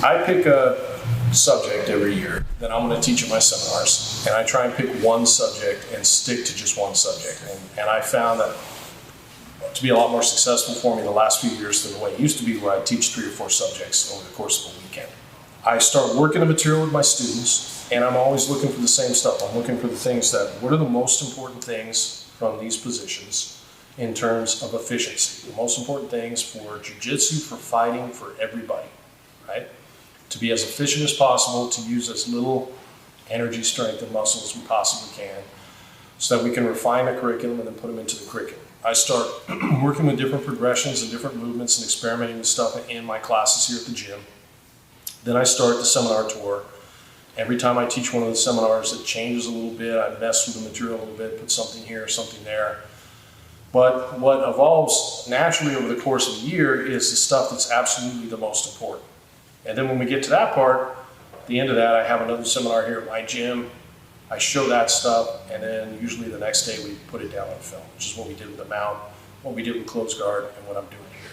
I pick a subject every year that I'm going to teach at my seminars, and I try and pick one subject and stick to just one subject. And I found that to be a lot more successful for me the last few years than the way it used to be, where I teach 3 or 4 subjects over the course of a weekend. I start working the material with my students, and I'm always looking for the same stuff. I'm looking for the things that, what are the most important things from these positions in terms of efficiency? The most important things for jiu-jitsu, for fighting, for everybody, right? To be as efficient as possible, to use as little energy, strength, and muscle as we possibly can, so that we can refine the curriculum and then put them into the curriculum. I start working with different progressions and different movements and experimenting with stuff in my classes here at the gym. Then I start the seminar tour. Every time I teach one of the seminars, it changes a little bit. I mess with the material a little bit, put something here, something there. But what evolves naturally over the course of the year is the stuff that's absolutely the most important. And then when we get to that part, at the end of that, I have another seminar here at my gym. I show that stuff, and then usually the next day we put it down on film, which is what we did with the mount, what we did with closed guard, and what I'm doing here.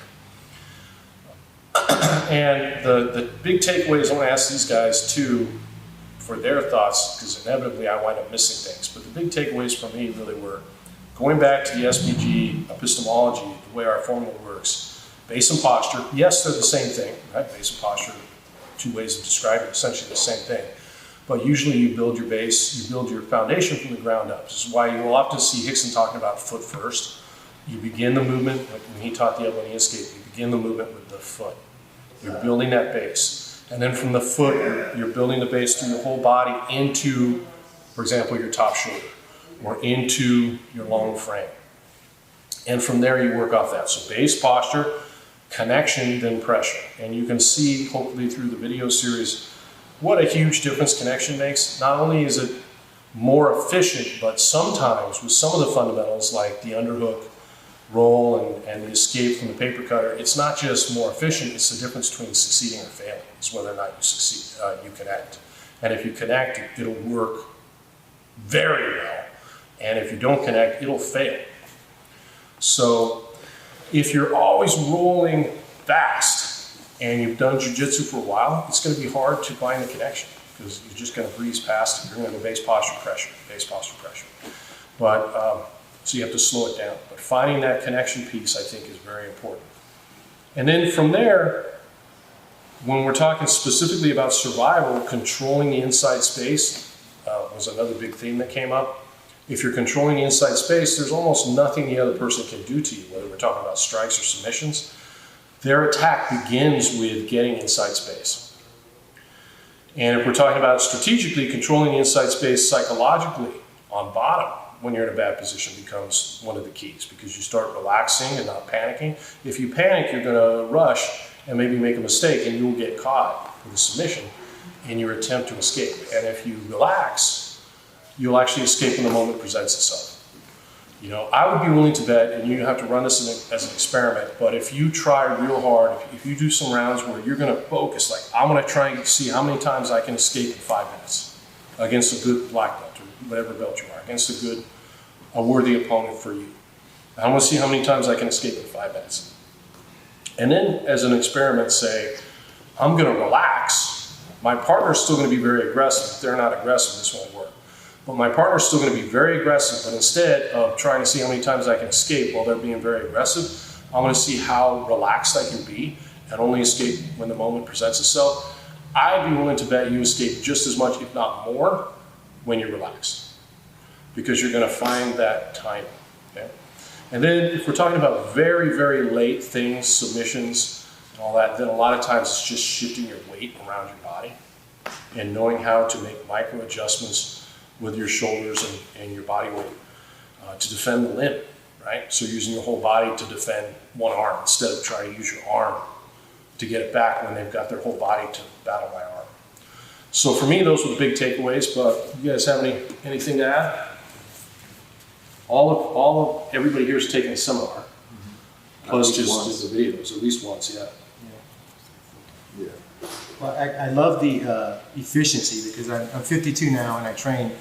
And the big takeaways I want to ask these guys too for their thoughts, because inevitably I wind up missing things, but the big takeaways for me really were going back to the SBG epistemology, the way our formula works. Base and posture, yes, they're the same thing, right? Base and posture, 2 ways of describing essentially the same thing. But usually you build your base, you build your foundation from the ground up. This is why you will often see Hickson talking about foot first. You begin the movement, like when he taught the elbow knee escape, you begin the movement with the foot. You're building that base. And then from the foot, you're building the base through your whole body into, for example, your top shoulder, or into your long frame. And from there you work off that. So base, posture, connection, then pressure. And you can see, hopefully through the video series, what a huge difference connection makes. Not only is it more efficient, but sometimes with some of the fundamentals like the underhook, roll, and the escape from the paper cutter, it's not just more efficient, it's the difference between succeeding or failing. It's whether or not you succeed, you connect. And if you connect, it'll work very well. And if you don't connect, it'll fail. So if you're always rolling fast, and you've done jiu-jitsu for a while, it's going to be hard to find the connection, because you're just going to breeze past it. You're going to go base posture pressure, base posture pressure. But, so you have to slow it down. But finding that connection piece, I think, is very important. And then from there, when we're talking specifically about survival, controlling the inside space was another big theme that came up. If you're controlling the inside space, there's almost nothing the other person can do to you, whether we're talking about strikes or submissions. Their attack begins with getting inside space. And if we're talking about strategically, controlling the inside space psychologically on bottom when you're in a bad position becomes one of the keys, because you start relaxing and not panicking. If you panic, you're going to rush and maybe make a mistake, and you'll get caught with a submission in your attempt to escape. And if you relax, you'll actually escape when the moment presents itself. You know, I would be willing to bet, and you have to run this as an experiment, but if you try real hard, if you do some rounds where you're going to focus, like I'm going to try and see how many times I can escape in 5 minutes against a good black belt or whatever belt you are, against a worthy opponent for you. I want to see how many times I can escape in 5 minutes. And then as an experiment, say, I'm going to relax. My partner's still going to be very aggressive. If they're not aggressive, this won't work. But my partner's still going to be very aggressive, but instead of trying to see how many times I can escape while they're being very aggressive, I want to see how relaxed I can be and only escape when the moment presents itself. I'd be willing to bet you escape just as much, if not more, when you're relaxed, because you're going to find that time. Okay? And then if we're talking about very, very late things, submissions, and all that, then a lot of times it's just shifting your weight around your body and knowing how to make micro adjustments with your shoulders and your body weight to defend the limb, right? So using your whole body to defend one arm instead of trying to use your arm to get it back when they've got their whole body to battle my arm. So for me, those were the big takeaways, but you guys have anything to add? All of everybody here is taking a seminar, plus just the videos, at least once, yeah. Well, I love the efficiency, because I'm 52 now and I train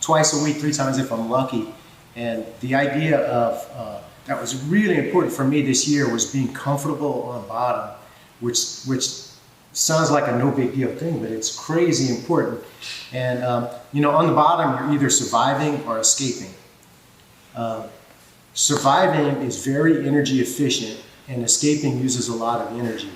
twice a week, 3 times if I'm lucky. And the idea of that was really important for me this year was being comfortable on bottom, which sounds like a no big deal thing, but it's crazy important. And you know, on the bottom, you're either surviving or escaping. Surviving is very energy efficient, and escaping uses a lot of energy.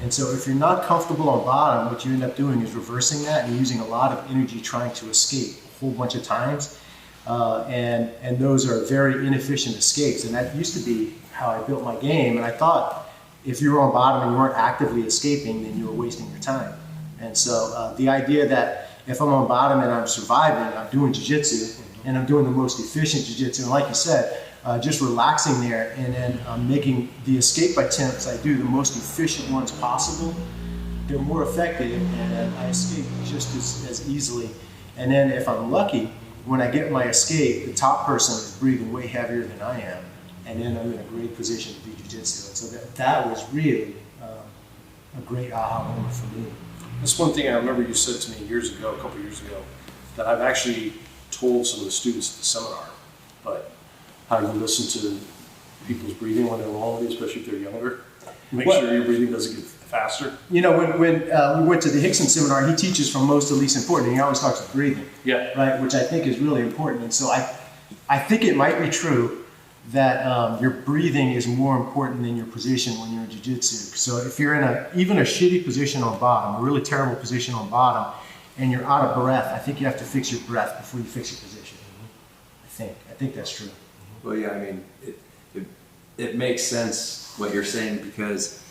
And so if you're not comfortable on bottom, what you end up doing is reversing that and using a lot of energy trying to escape a whole bunch of times. And those are very inefficient escapes. And that used to be how I built my game. And I thought if you were on bottom and you weren't actively escaping, then you were wasting your time. And so the idea that if I'm on bottom and I'm surviving, I'm doing jiu-jitsu, and I'm doing the most efficient jiu-jitsu. And like you said, just relaxing there, and then making the escape attempts I do the most efficient ones possible. They're more effective, and I escape just as easily. And then if I'm lucky, when I get my escape, the top person is breathing way heavier than I am, and then I'm in a great position to do jiu-jitsu. And so that was really a great aha moment for me. That's one thing I remember you said to me years ago, a couple years ago, that I've actually told some of the students at the seminar, but how you listen to people's breathing when they're rolling, especially if they're younger. Make sure your breathing doesn't get faster. You know, when we went to the Hickson seminar, he teaches from most to least important, and he always talks about breathing. Yeah. Right, which I think is really important. And so I think it might be true that your breathing is more important than your position when you're in jiu-jitsu. So if you're in even a shitty position on bottom, a really terrible position on bottom, and you're out of breath, I think you have to fix your breath before you fix your position. I think that's true. Well, yeah, I mean, it makes sense what you're saying, because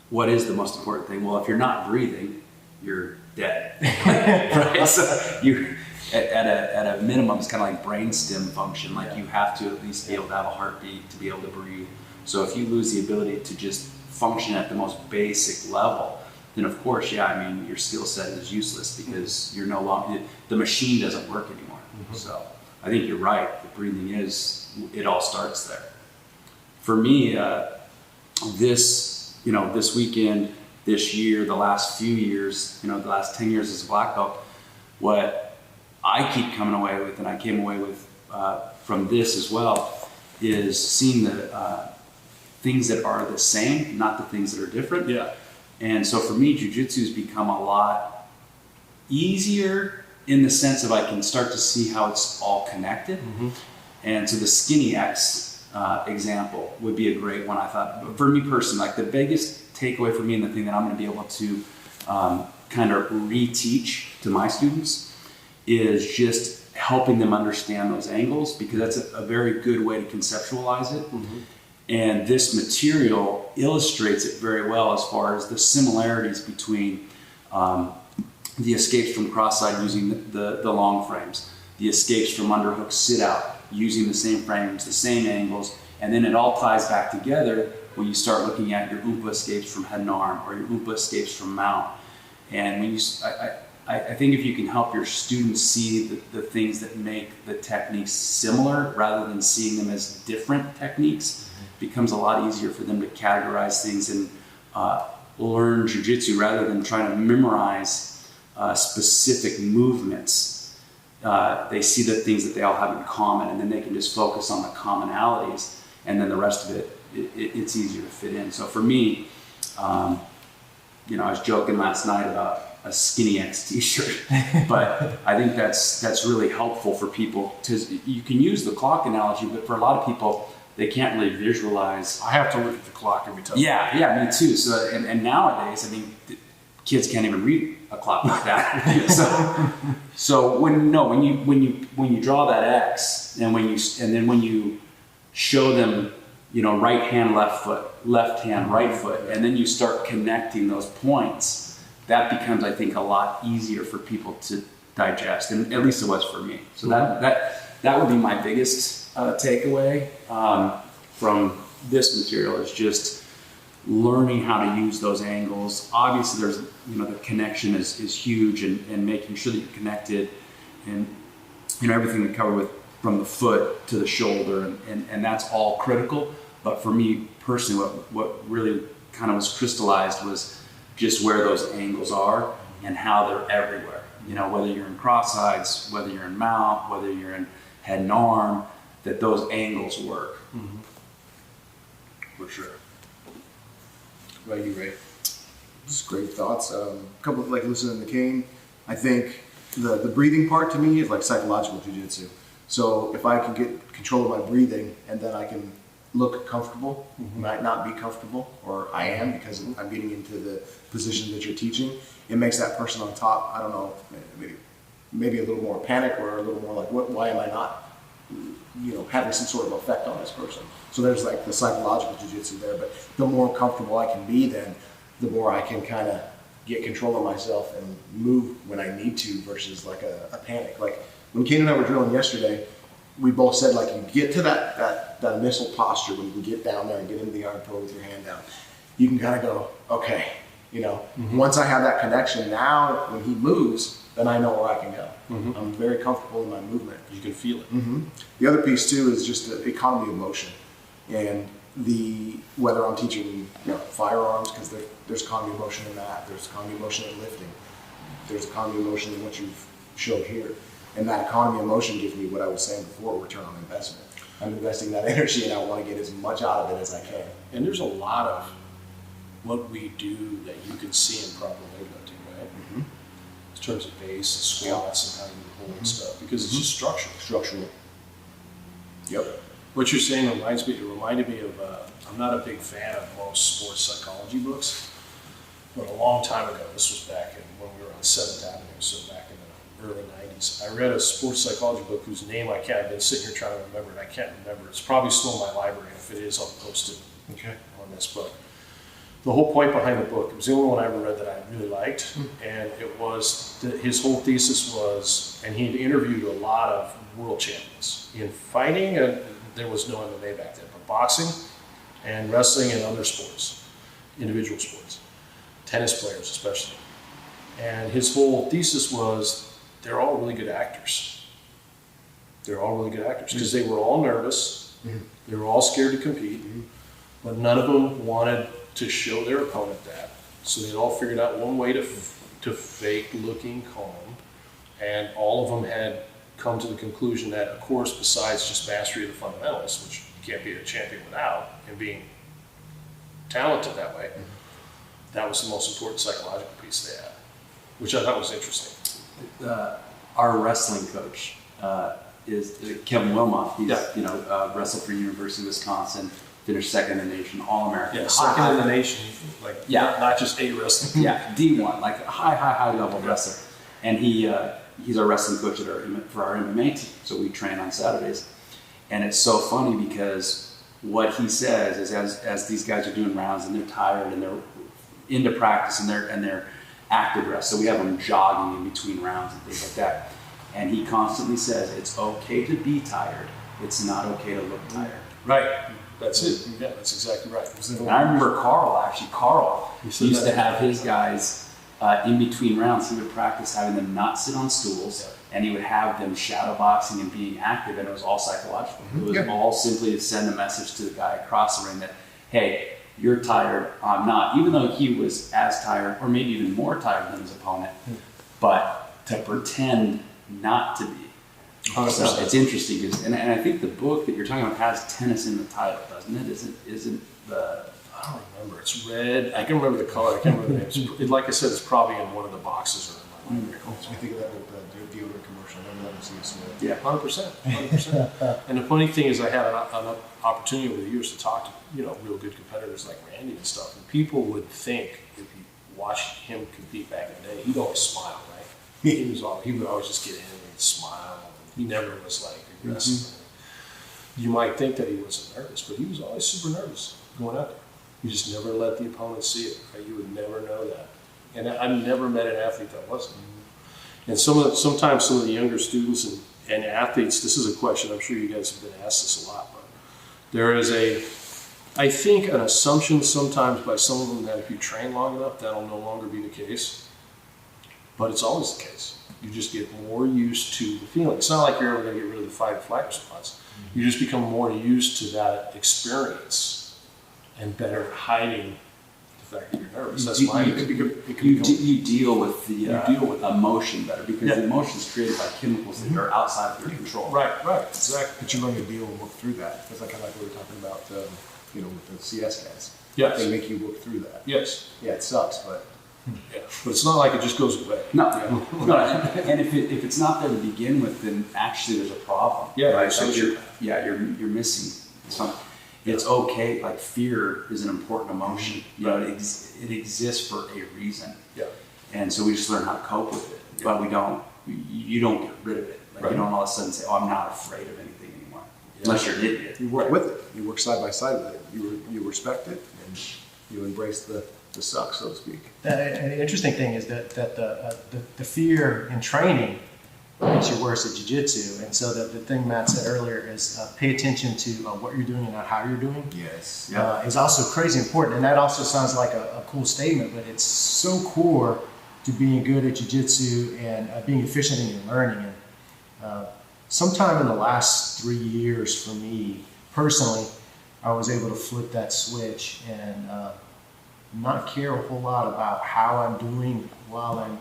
what is the most important thing? Well, if you're not breathing, you're dead, right? So you, at a minimum, it's kind of like brainstem function. Like you have to at least be able to have a heartbeat to be able to breathe. So if you lose the ability to just function at the most basic level, then of course, yeah, I mean, your skill set is useless, because you're no longer, the machine doesn't work anymore. Mm-hmm. So I think you're right. The breathing it all starts there. For me, this weekend, this year, the last few years, the last 10 years as a black belt, what I keep coming away with, and I came away with from this as well, is seeing the things that are the same, not the things that are different. Yeah. And so for me, jiu-jitsu has become a lot easier in the sense of I can start to see how it's all connected. Mm-hmm. And so the skinny X example would be a great one, I thought. But for me personally, like the biggest takeaway for me, and the thing that I'm going to be able to kind of reteach to my students, is just helping them understand those angles, because that's a very good way to conceptualize it. Mm-hmm. And this material illustrates it very well as far as the similarities between the escapes from cross-side using the long frames, the escapes from underhook sit-out using the same frames, the same angles, and then it all ties back together when you start looking at your Oompa escapes from head and arm, or your Oompa escapes from mount. And when I think if you can help your students see the things that make the techniques similar rather than seeing them as different techniques, it becomes a lot easier for them to categorize things and learn jiu-jitsu rather than trying to memorize specific movements. They see the things that they all have in common, and then they can just focus on the commonalities, and then the rest of it's easier to fit in. So for me, I was joking last night about a skinny X t-shirt, but I think that's really helpful for people. You can use the clock analogy, but for a lot of people, they can't really visualize. I have to look at the clock every time. Yeah, me too. So and nowadays, I mean, kids can't even read a clock like that. so when you draw that X, and then when you show them, right hand, left foot, left hand, right foot, and then you start connecting those points, that becomes, I think, a lot easier for people to digest, and at least it was for me. So that would be my biggest takeaway from this material, is just learning how to use those angles. Obviously, there's the connection is huge, and making sure that you're connected, and everything we cover with from the foot to the shoulder, and that's all critical. But for me personally, what really kind of was crystallized was just where those angles are and how they're everywhere. Whether you're in cross sides, whether you're in mount, whether you're in head and arm, that those angles work. Mm-hmm. For sure. Right, you Ray? Just great thoughts. A couple of, like listening to Kane, I think the breathing part to me is like psychological jiu-jitsu. So if I can get control of my breathing and then I can look comfortable, might not be comfortable, or I am because I'm getting into the position that you're teaching, it makes that person on top, I don't know, maybe a little more panic or a little more like, why am I not, having some sort of effect on this person? So there's like the psychological jiu-jitsu there, but the more comfortable I can be, then the more I can kind of get control of myself and move when I need to versus like a panic. Like when Kane and I were drilling yesterday, we both said like you get to that initial posture when you can get down there and get into the arm pull with your hand down, you can kind of go, okay, once I have that connection, now when he moves, then I know where I can go. I'm very comfortable in my movement. You can feel it. The other piece too is just the economy of motion, and whether I'm teaching firearms, because there's economy of motion in that, there's economy of motion in lifting, there's economy of motion in what you've showed here, and that economy of motion gives me what I was saying before, return on investment. I'm investing that energy and I want to get as much out of it as I can. And there's a lot of what we do that you can see in proper weightlifting, right? In terms of base and squats and how you hold and stuff, because it's just structural. Yep. What you're saying reminded me of, I'm not a big fan of most sports psychology books, but a long time ago, this was back when we were on 7th Avenue, so back in the early 90s, I read a sports psychology book whose name I've been sitting here trying to remember, and I can't remember. It's probably still in my library, and if it is, I'll post it on this book. The whole point behind the book, it was the only one I ever read that I really liked, and it was that his whole thesis was, and he had interviewed a lot of world champions in fighting, and there was no MMA back then, but boxing and wrestling and other sports, individual sports, tennis players especially. And his whole thesis was they're all really good actors. They're all really good actors because they were all nervous, they were all scared to compete, but none of them wanted to show their opponent that. So they'd all figured out one way to fake looking calm, and all of them had come to the conclusion that, of course, besides just mastery of the fundamentals, which you can't be a champion without, and being talented that way, that was the most important psychological piece they had, which I thought was interesting. Our wrestling coach is Kevin Wilmoth. He's wrestled for University of Wisconsin, finished second in the nation, All-American. Yeah, second in the nation, not just A wrestling. Yeah, D1, like a high level wrestler. And he's our wrestling coach for our MMA team, so we train on Saturdays. And it's so funny because what he says is as these guys are doing rounds and they're tired and they're into practice and they're active rest, so we have them jogging in between rounds and things like that. And he constantly says it's okay to be tired, it's not okay to look tired. Right. That's it. Yeah, that's exactly right. And I remember Carl used to have his guys in between rounds. He would practice having them not sit on stools, and he would have them shadow boxing and being active, and it was all psychological. It was all simply to send a message to the guy across the ring that, hey, you're tired, I'm not. Even though he was as tired, or maybe even more tired than his opponent, but to pretend not to be. So it's interesting, and I think the book that you're talking about has tennis in the title, doesn't it? Isn't the? I don't remember. It's red. I can remember the color. I can't remember the name. Like I said, it's probably in one of the boxes or in my library. So we think of that with the deodorant commercial. Never let them see us. Yeah, 100%. And the funny thing is, I had an opportunity over the years to talk to real good competitors like Randy and stuff, and people would think if you watched him compete back in the day, he'd always smile, right? He would always just get in and smile. He never was like aggressive. You might think that he wasn't nervous, but he was always super nervous going out there. You just never let the opponent see it. Right? You would never know that. And I've never met an athlete that wasn't. And sometimes some of the younger students and athletes, this is a question, I'm sure you guys have been asked this a lot, but there is I think an assumption sometimes by some of them that if you train long enough, that'll no longer be the case. But it's always the case. You just get more used to the feeling. It's not like you're ever going to get rid of the fight or flight response. You just become more used to that experience and better at hiding the fact that you're nervous. That's why you deal with the emotion better because the emotion is created by chemicals that are outside of your control. Right, exactly. But you learn to deal and work through that. That's kind of like what we were talking about, with the CS guys. Yes. They make you work through that. Yes. Yeah, it sucks, but Yeah, but it's not like it just goes away. No, no. And if it's not there to begin with, then actually there's a problem. Yeah, right? so Like you're missing something. It's okay. Like fear is an important emotion. You know, it exists for a reason. Yeah. And so we just learn how to cope with it. Yeah. But we don't. You don't get rid of it. Like Right. you don't all of a sudden say, "Oh, I'm not afraid of anything anymore," unless you're an idiot. You work with it. You work side by side with it. You respect it, and you embrace the suck, so to speak. An interesting thing is that the fear in training makes you worse at jiu-jitsu. And so the thing Matt said earlier is pay attention to what you're doing and not how you're doing. Yes. Is also crazy important. And that also sounds like a cool statement, but it's so core to being good at jiu-jitsu and being efficient in your learning. And sometime in the last 3 years for me, personally, I was able to flip that switch and not care a whole lot about how I'm doing while I'm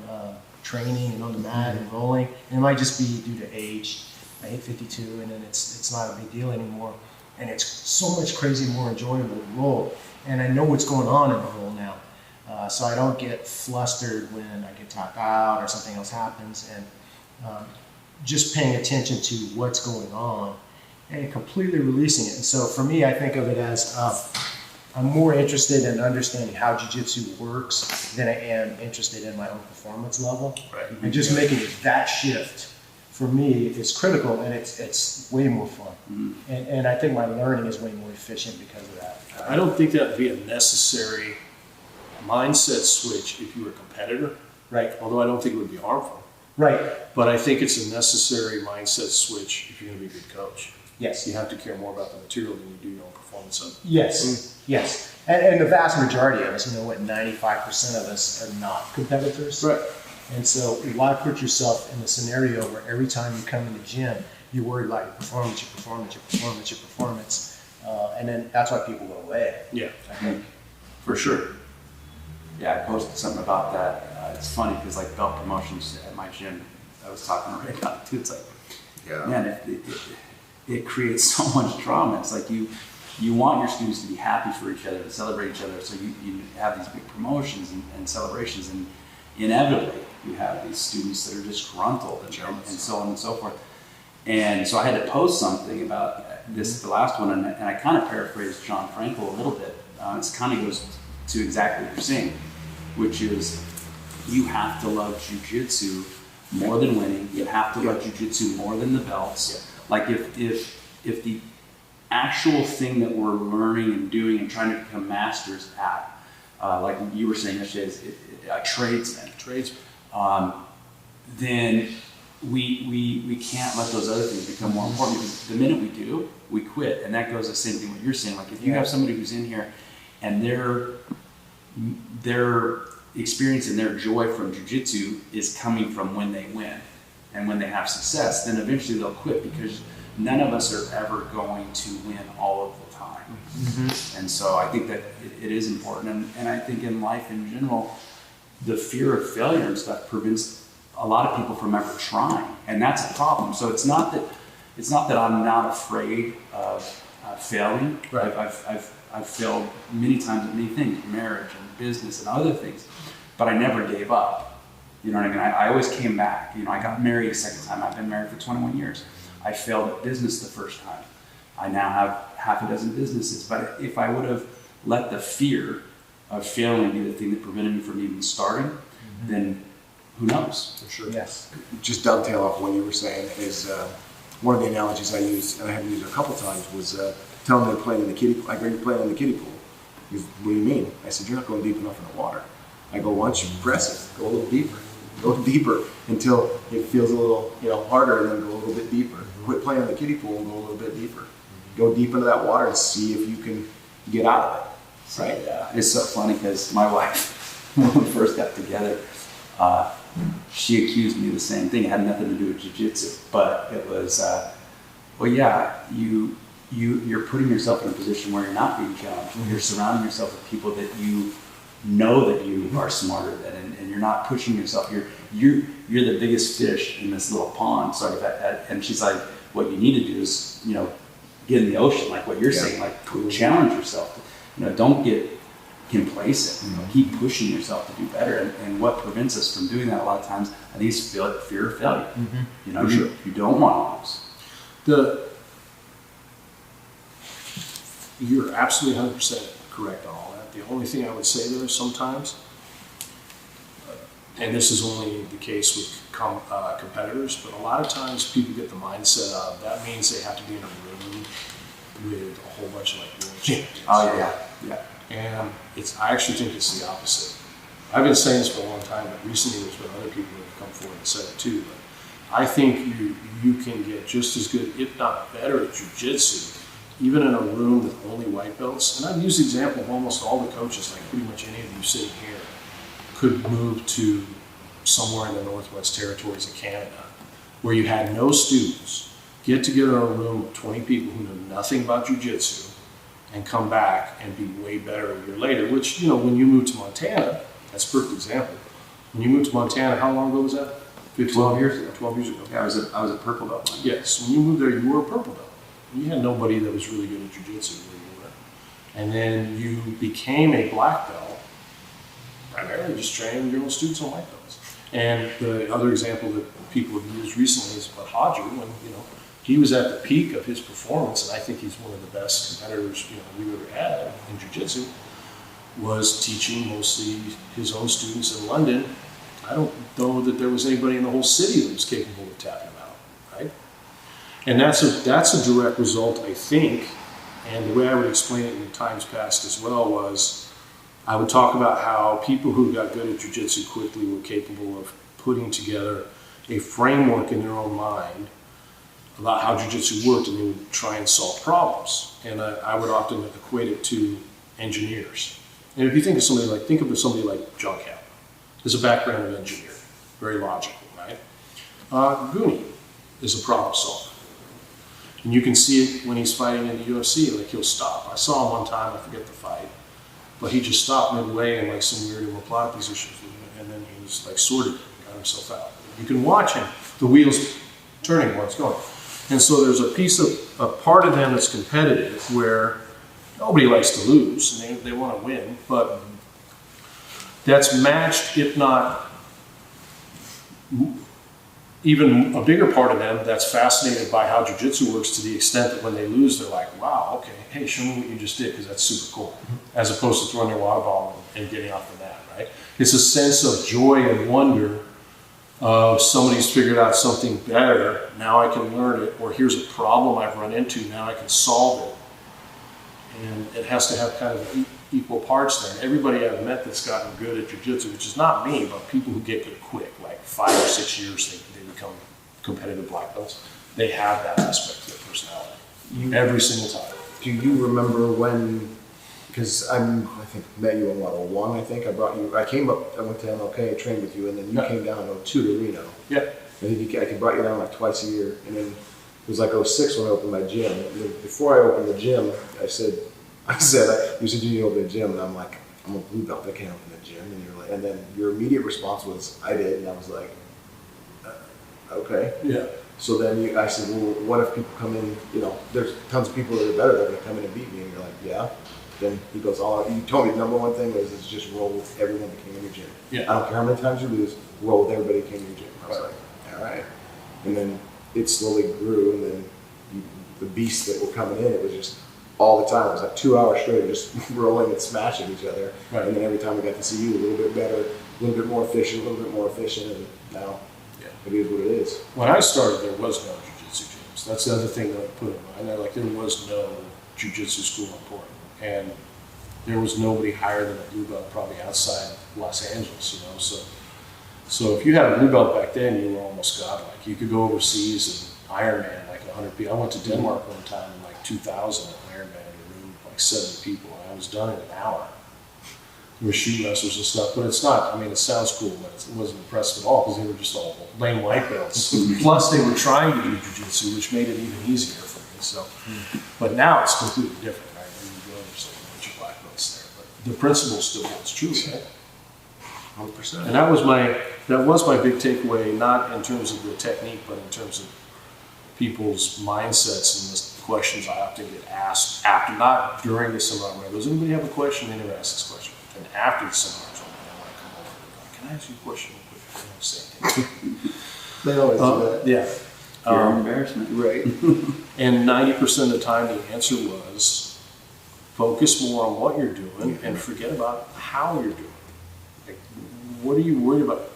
training and on the mat and rolling. And it might just be due to age. I hit 52 and then it's not a big deal anymore. And it's so much crazy more enjoyable to roll. And I know what's going on in the roll now. So I don't get flustered when I get tapped out or something else happens. And just paying attention to what's going on and completely releasing it. And so for me, I think of it as I'm more interested in understanding how jiu-jitsu works than I am interested in my own performance level. Right. And just making that shift for me is critical, and it's way more fun. Mm-hmm. And I think my learning is way more efficient because of that. I don't think that would be a necessary mindset switch if you were a competitor. Right. Although I don't think it would be harmful. Right. But I think it's a necessary mindset switch if you're going to be a good coach. Yes. You have to care more about the material than you do your own performance of it. Yes. Yes. And the vast majority of us, 95% of us are not competitors. Right. And so why put yourself in a scenario where every time you come in the gym, you're worried about your performance, and then that's why people go away. Yeah. I think. For sure. Yeah, I posted something about that. It's funny because like belt promotions at my gym, I was talking to Ray about it too. It's like, man, it creates so much drama. It's like you want your students to be happy for each other, to celebrate each other. So you have these big promotions and celebrations, and inevitably you have these students that are disgruntled and so on and so forth. And so I had to post something about this, the last one, and I kind of paraphrased John Frankel a little bit. It kind of goes to exactly what you're saying, which is you have to love jiu-jitsu more than winning. You have to love jiu-jitsu more than the belts. Yeah. Like if the actual thing that we're learning and doing and trying to become masters at, like you were saying yesterday, is a tradesman. Then we can't let those other things become more important, because the minute we do, we quit. And that goes the same thing what you're saying. Like if you have somebody who's in here and their experience and their joy from jiu-jitsu is coming from when they win and when they have success, then eventually they'll quit, because none of us are ever going to win all of the time. Mm-hmm. And so I think that it is important. And I think in life in general, the fear of failure and stuff prevents a lot of people from ever trying. And that's a problem. So it's not that I'm not afraid of failing. Right. I've failed many times at many things, marriage and business and other things, but I never gave up. You know what I mean? I always came back. I got married a second time. I've been married for 21 years. I failed at business the first time. I now have half a dozen businesses. But if I would have let the fear of failing be the thing that prevented me from even starting, then who knows? For sure. Yes. Just dovetail off what you were saying is one of the analogies I used, and I have used a couple times, was telling them to play in the kiddie pool. Like, you're playing in the kiddie pool. He goes, what do you mean? I said, you're not going deep enough in the water. I go, once you press it, go a little deeper. Go deeper until it feels a little, harder, and then go a little bit deeper. Quit playing in the kiddie pool and go a little bit deeper. Go deep into that water and see if you can get out of it. Right? Yeah. It's so funny because my wife, when we first got together, she accused me of the same thing. It had nothing to do with jiu-jitsu, but it was, you're putting yourself in a position where you're not being challenged. Mm-hmm. You're surrounding yourself with people that you know that you are smarter than, and you're not pushing yourself. You're the biggest fish in this little pond, sort of. And she's like, what you need to do is, get in the ocean, like what you're saying, like challenge yourself. Don't get place it. Keep pushing yourself to do better. And what prevents us from doing that a lot of times, I think, is fear of failure. You know, you don't want to lose. You're absolutely 100% correct on all that. The only thing I would say there is sometimes, and this is only the case with competitors, but a lot of times people get the mindset of that means they have to be in a room with a whole bunch of like world champions. Oh yeah. And I actually think it's the opposite. I've been saying this for a long time, but recently there's been other people that have come forward and said it too. But I think you can get just as good, if not better, at jiu-jitsu, even in a room with only white belts. And I've used the example of almost all the coaches, like pretty much any of you sitting here, could move to somewhere in the Northwest Territories of Canada, where you had no students, get together in a room with 20 people who know nothing about jiu-jitsu, and come back and be way better a year later, which, you know, when you moved to Montana, that's a perfect example. When you moved to Montana, how long ago was that? 12 years ago. 12 years ago. Yeah, I was a purple belt. Yes, when you moved there, you were a purple belt. You had nobody that was really good at jiu-jitsu where you were. And then you became a black belt, primarily just training your own students on white belts. And the other example that people have used recently is about Hodger, when, you know, he was at the peak of his performance, and I think he's one of the best competitors, you know, we've ever had in jiu-jitsu, was teaching mostly his own students in London. I don't know that there was anybody in the whole city that was capable of tapping him out, right? And that's a direct result, I think, and the way I would explain it in times past as well was I would talk about how people who got good at jiu-jitsu quickly were capable of putting together a framework in their own mind about how jiu-jitsu worked, and they would try and solve problems. And I would often equate it to engineers. And if you think of somebody like John Cap, there's a background of engineer, very logical, right? Goonie is a problem solver. And you can see it when he's fighting in the UFC, like he'll stop. I saw him one time, I forget the fight, but he just stopped midway and like some weird homoplot issues, and then he was like sorted and got himself out. You can watch him, the wheels turning while it's going. And so there's a part of them that's competitive where nobody likes to lose, and they want to win, but that's matched, if not even a bigger part of them that's fascinated by how jiu-jitsu works, to the extent that when they lose, they're like, wow, okay, hey, show me what you just did, because that's super cool, as opposed to throwing their water bottle and getting off the mat, right? It's a sense of joy and wonder of somebody's figured out something better, now I can learn it, or here's a problem I've run into, now I can solve it. And it has to have kind of equal parts there. And everybody I've met that's gotten good at jiu-jitsu, which is not me, but people who get good quick, like 5 or 6 years, they become competitive black belts. They have that aspect to their personality every single time. Do you remember when? Because I think met you in what, 01, I think. I went to MLK, trained with you, and then you came down in 02 to Reno. Yeah. I think I brought you down like twice a year, and then it was like 06 when I opened my gym. And before I opened the gym, you said you need to open a gym, and I'm like, I'm a blue belt, I can't open a gym. And you're like, and then your immediate response was, I did, and I was like, okay. Yeah. So then I said, well, what if people come in, you know, there's tons of people that are better that are going to come in and beat me, and you're like, yeah. Then he goes, you told me the number one thing was just roll with everyone that came in your gym. Yeah. I don't care how many times you lose, roll with everybody that came in your gym. I was like, all right. And then it slowly grew, and then the beasts that were coming in, it was just all the time. It was like 2 hours straight, just rolling and smashing each other. Right. And then every time we got to see you a little bit better, a little bit more efficient, and now it is what it is. When I started, there was no jiu-jitsu gyms. That's the other thing that I put in mind. Like, there was no jiu-jitsu school in Portland. And there was nobody higher than a blue belt probably outside of Los Angeles, you know. So if you had a blue belt back then, you were almost godlike. You could go overseas and Ironman like 100 people. I went to Denmark one time in like 2000 at Ironman in a room with like 70 people, and I was done in an hour. There were shoot wrestlers and stuff, but it's not. I mean, it sounds cool, but it wasn't impressive at all, because they were just all lame white belts. Plus, they were trying to do jiu-jitsu, which made it even easier for me. So, but now it's completely different. The principle still holds true, right? 100%. And that was my big takeaway, not in terms of the technique, but in terms of people's mindsets and the questions I often get asked after, not during the seminar. Does anybody have a question? They never ask this question. And after the seminar's over, they want to come over and go, can I ask you a question real quick? They don't say anything. They always do that. Yeah. Fear of embarrassment. Right. And 90% of the time, the answer was focus more on what you're doing and forget about how you're doing. Like, what are you worried about?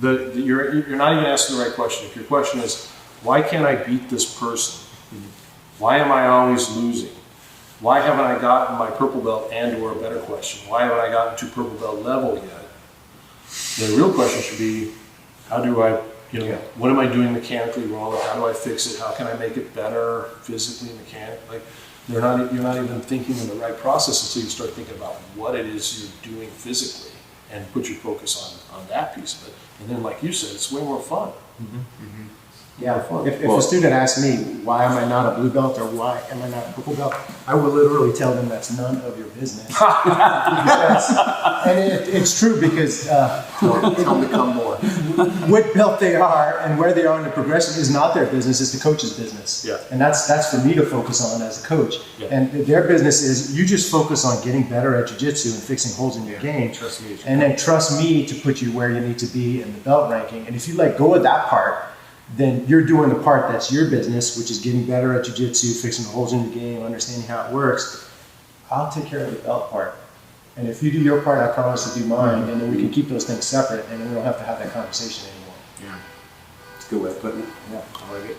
You're not even asking the right question. If your question is, why can't I beat this person? Why am I always losing? Why haven't I gotten my purple belt? And or a better question, why haven't I gotten to purple belt level yet? The real question should be, how do I, what am I doing mechanically wrong? How do I fix it? How can I make it better physically, mechanically? Like, you're not even thinking in the right process until you start thinking about what it is you're doing physically and put your focus on that piece of it. And then, like you said, it's way more fun. Yeah, if a student asks me, why am I not a blue belt or why am I not a purple belt, I will literally tell them that's none of your business. It's true because Tell them to come more. what belt they are and where they are in the progression is not their business, it's the coach's business. Yeah. And that's for me to focus on as a coach. Yeah. And their business is you just focus on getting better at jiu-jitsu and fixing holes in your game. Trust me. And then trust me to put you where you need to be in the belt ranking. And if you let go of that part, then you're doing the part that's your business, which is getting better at jiu-jitsu, fixing the holes in your game, understanding how it works. I'll take care of the belt part. And if you do your part, I promise to do mine, and then we can keep those things separate, and then we don't have to have that conversation anymore. Yeah. It's a good way of putting it. Yeah. I like it.